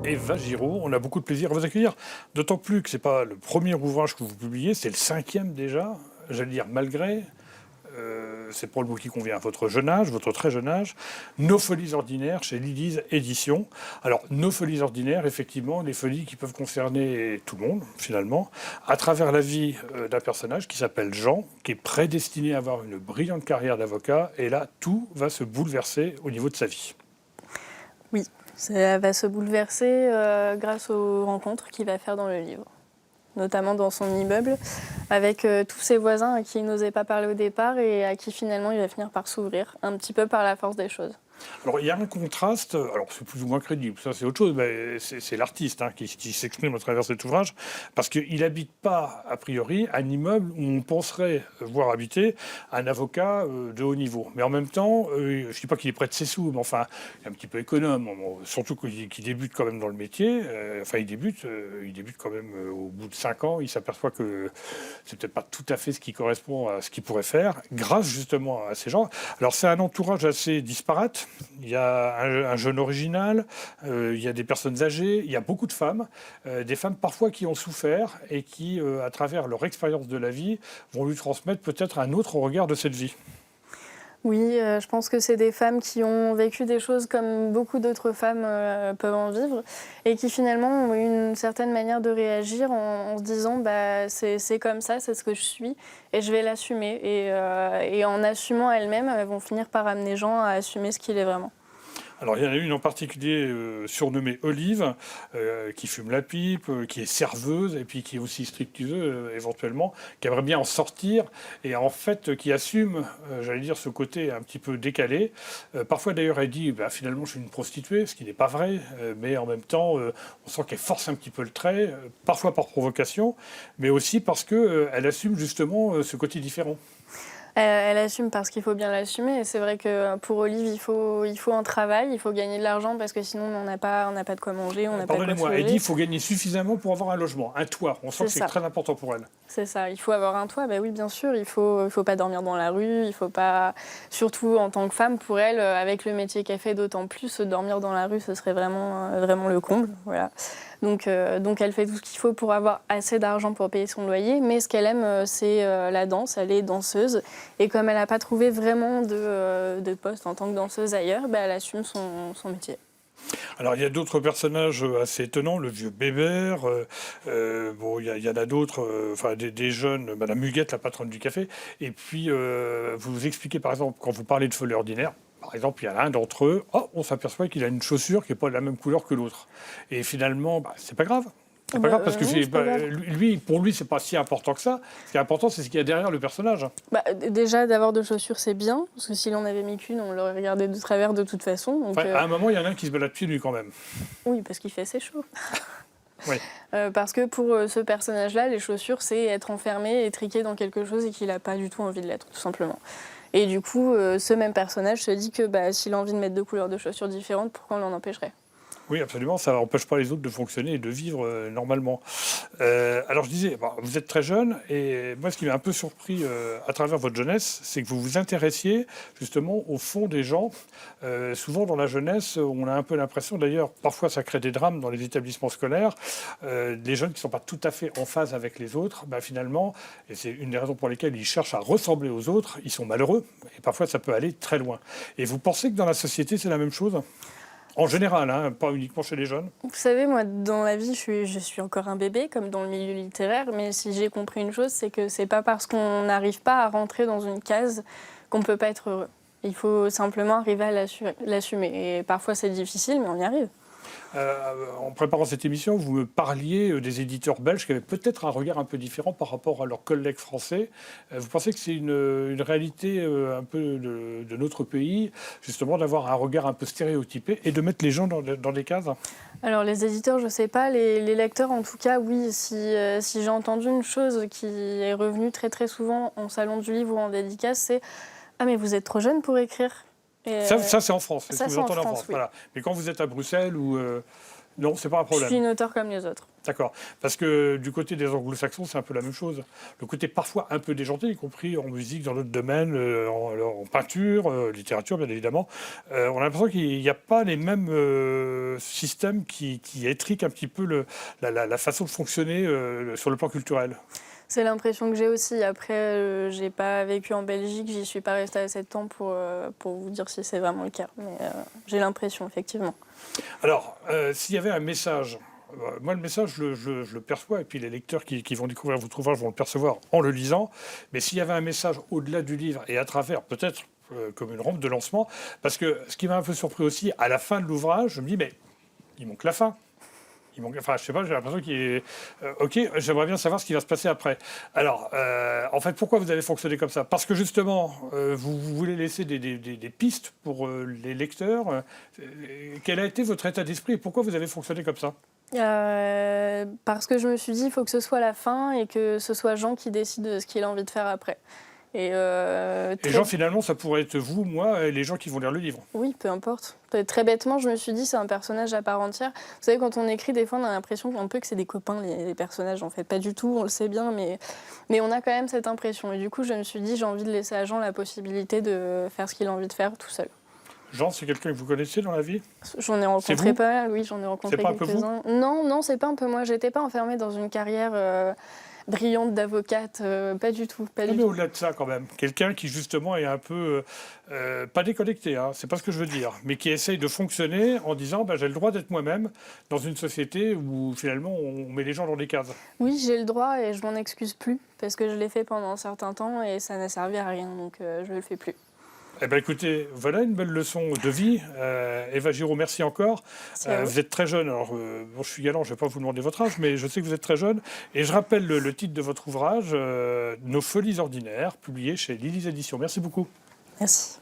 Eva Giraud, on a beaucoup de plaisir à vous accueillir, d'autant plus que ce n'est pas le premier ouvrage que vous publiez, c'est le 5e déjà, j'allais dire malgré, c'est pour le mot qui convient, votre jeune âge, votre très jeune âge, Nos folies ordinaires chez Lilise Éditions. Alors, Nos folies ordinaires, effectivement, des folies qui peuvent concerner tout le monde, finalement, à travers la vie d'un personnage qui s'appelle Jean, qui est prédestiné à avoir une brillante carrière d'avocat, et là, tout va se bouleverser au niveau de sa vie. Oui, ça va se bouleverser grâce aux rencontres qu'il va faire dans le livre, notamment dans son immeuble, avec tous ses voisins à qui il n'osait pas parler au départ et à qui finalement il va finir par s'ouvrir, un petit peu par la force des choses. Alors, il y a un contraste, alors c'est plus ou moins crédible, ça c'est autre chose, mais c'est l'artiste qui s'exprime à travers cet ouvrage, parce qu'il n'habite pas, a priori, un immeuble où on penserait voir habiter un avocat de haut niveau. Mais en même temps, je ne dis pas qu'il est près de ses sous, mais enfin, il est un petit peu économe, surtout qu'il débute quand même dans le métier. Il débute quand même au bout de 5 ans, il s'aperçoit que c'est peut-être pas tout à fait ce qui correspond à ce qu'il pourrait faire, grâce justement à ces gens. Alors c'est un entourage assez disparate. Il y a un jeune original, il y a des personnes âgées, il y a beaucoup de femmes, des femmes parfois qui ont souffert et qui, à travers leur expérience de la vie, vont lui transmettre peut-être un autre regard de cette vie. Oui, je pense que c'est des femmes qui ont vécu des choses comme beaucoup d'autres femmes peuvent en vivre et qui finalement ont une certaine manière de réagir en se disant c'est comme ça, c'est ce que je suis et je vais l'assumer. Et en assumant elles-mêmes, elles vont finir par amener Jean à assumer ce qu'il est vraiment. Alors, il y en a une en particulier surnommée Olive, qui fume la pipe, qui est serveuse et puis qui est aussi stripteaseuse éventuellement, qui aimerait bien en sortir et en fait qui assume, j'allais dire, ce côté un petit peu décalé. Parfois d'ailleurs elle dit finalement je suis une prostituée, ce qui n'est pas vrai, mais en même temps on sent qu'elle force un petit peu le trait, parfois par provocation, mais aussi parce qu'elle assume justement ce côté différent. Elle assume parce qu'il faut bien l'assumer. Et c'est vrai que pour Olive, il faut un travail, il faut gagner de l'argent parce que sinon on n'a pas de quoi manger, on n'a pas de quoi se Pardonnez-moi, loger. elle dit qu'il faut gagner suffisamment pour avoir un logement, un toit. On sent que c'est ça. très important pour elle. C'est ça, il faut avoir un toit, oui bien sûr, il faut pas dormir dans la rue, il faut pas, surtout en tant que femme, pour elle, avec le métier qu'elle fait d'autant plus, dormir dans la rue, ce serait vraiment le comble, voilà. Donc elle fait tout ce qu'il faut pour avoir assez d'argent pour payer son loyer, mais ce qu'elle aime, c'est la danse, elle est danseuse, et comme elle n'a pas trouvé vraiment de poste en tant que danseuse ailleurs, elle assume son métier. Alors, il y a d'autres personnages assez étonnants, le vieux Bébert, il y en a d'autres, des jeunes, Madame Huguette, la patronne du café, et puis vous expliquez par exemple, quand vous parlez de folie ordinaire, par exemple, il y a l'un d'entre eux, on s'aperçoit qu'il a une chaussure qui n'est pas de la même couleur que l'autre. Et finalement, c'est pas grave. C'est pas grave parce que pour lui, c'est pas si important que ça. Ce qui est important, c'est ce qu'il y a derrière le personnage. Déjà, d'avoir de chaussures, c'est bien, parce que s'il en avait mis qu'une, on l'aurait regardé de travers de toute façon. Donc, à un moment, il y en a un qui se balade pieds nus quand même. Oui, parce qu'il fait assez chaud. Oui. Parce que pour ce personnage-là, les chaussures, c'est être enfermé et triqué dans quelque chose et qu'il n'a pas du tout envie de l'être, tout simplement. Et du coup, ce même personnage se dit que s'il a envie de mettre 2 couleurs de chaussures différentes, pourquoi on l'en empêcherait ? Oui, absolument, ça n'empêche pas les autres de fonctionner et de vivre normalement. Alors je disais, vous êtes très jeune, et moi ce qui m'a un peu surpris à travers votre jeunesse, c'est que vous vous intéressiez justement au fond des gens. Souvent dans la jeunesse, on a un peu l'impression, d'ailleurs, parfois ça crée des drames dans les établissements scolaires, les jeunes qui ne sont pas tout à fait en phase avec les autres, finalement, et c'est une des raisons pour lesquelles ils cherchent à ressembler aux autres, ils sont malheureux, et parfois ça peut aller très loin. Et vous pensez que dans la société c'est la même chose ? En général, pas uniquement chez les jeunes. Vous savez, moi, dans la vie, je suis encore un bébé, comme dans le milieu littéraire, mais si j'ai compris une chose, c'est que c'est pas parce qu'on n'arrive pas à rentrer dans une case qu'on peut pas être heureux. Il faut simplement arriver à l'assumer. Et parfois, c'est difficile, mais on y arrive. En préparant cette émission, vous me parliez des éditeurs belges qui avaient peut-être un regard un peu différent par rapport à leurs collègues français. Vous pensez que c'est une réalité un peu de notre pays, justement, d'avoir un regard un peu stéréotypé et de mettre les gens dans des cases ? Alors les éditeurs, je sais pas, les lecteurs en tout cas, oui. Si j'ai entendu une chose qui est revenue très très souvent en salon du livre ou en dédicace, c'est « Ah mais vous êtes trop jeune pour écrire ». Ça c'est en France, c'est ce ça, que vous entendez en France. Oui. Voilà. Mais quand vous êtes à Bruxelles ou Non, c'est pas un Je problème. suis une auteure comme les autres. D'accord. Parce que du côté des anglo-saxons, c'est un peu la même chose. Le côté parfois un peu déjanté, y compris en musique, dans d'autres domaines, en peinture, littérature, bien évidemment. On a l'impression qu'il n'y a pas les mêmes systèmes qui étriquent un petit peu la façon de fonctionner sur le plan culturel. C'est l'impression que j'ai aussi. Après, j'ai pas vécu en Belgique, j'y suis pas restée assez de temps pour vous dire si c'est vraiment le cas. Mais j'ai l'impression, effectivement. Alors, s'il y avait un message, moi le message, je le perçois, et puis les lecteurs qui vont découvrir votre ouvrage vont le percevoir en le lisant, mais s'il y avait un message au-delà du livre et à travers, peut-être comme une rampe de lancement, parce que ce qui m'a un peu surpris aussi, à la fin de l'ouvrage, je me dis, mais il manque la fin. Enfin, je sais pas, j'ai l'impression qu'il est... ok, j'aimerais bien savoir ce qui va se passer après. Alors, en fait, pourquoi vous avez fonctionné comme ça? Parce que justement, vous voulez laisser des pistes pour les lecteurs. Quel a été votre état d'esprit et pourquoi vous avez fonctionné comme ça? Parce que je me suis dit, il faut que ce soit la fin et que ce soit Jean qui décide de ce qu'il a envie de faire après. Et Les gens, finalement, ça pourrait être vous, moi, et les gens qui vont lire le livre. Oui, peu importe. Très bêtement, je me suis dit, c'est un personnage à part entière. Vous savez, quand on écrit, des fois, on a l'impression un peu que c'est des copains, les personnages. En fait, pas du tout, on le sait bien, mais on a quand même cette impression. Et du coup, je me suis dit, j'ai envie de laisser à Jean la possibilité de faire ce qu'il a envie de faire tout seul. Jean, c'est quelqu'un que vous connaissez dans la vie? J'en ai rencontré pas mal, oui, j'en ai rencontré quelques-uns. Non, c'est pas un peu moi. J'étais pas enfermée dans une carrière brillante d'avocate, pas du tout. Mais au-delà de ça, quand même, quelqu'un qui justement est un peu pas déconnecté, hein, c'est pas ce que je veux dire, mais qui essaye de fonctionner en disant j'ai le droit d'être moi-même dans une société où finalement on met les gens dans des cases. Oui, j'ai le droit et je m'en excuse plus parce que je l'ai fait pendant un certain temps et ça n'a servi à rien, donc je le fais plus. Eh bien, écoutez, voilà une belle leçon de vie. Eva Giraud, merci encore. Vous êtes très jeune. Alors, bon, je suis galant, je ne vais pas vous demander votre âge, mais je sais que vous êtes très jeune. Et je rappelle le titre de votre ouvrage, Nos folies ordinaires, publié chez Lilys Éditions. Merci beaucoup. Merci.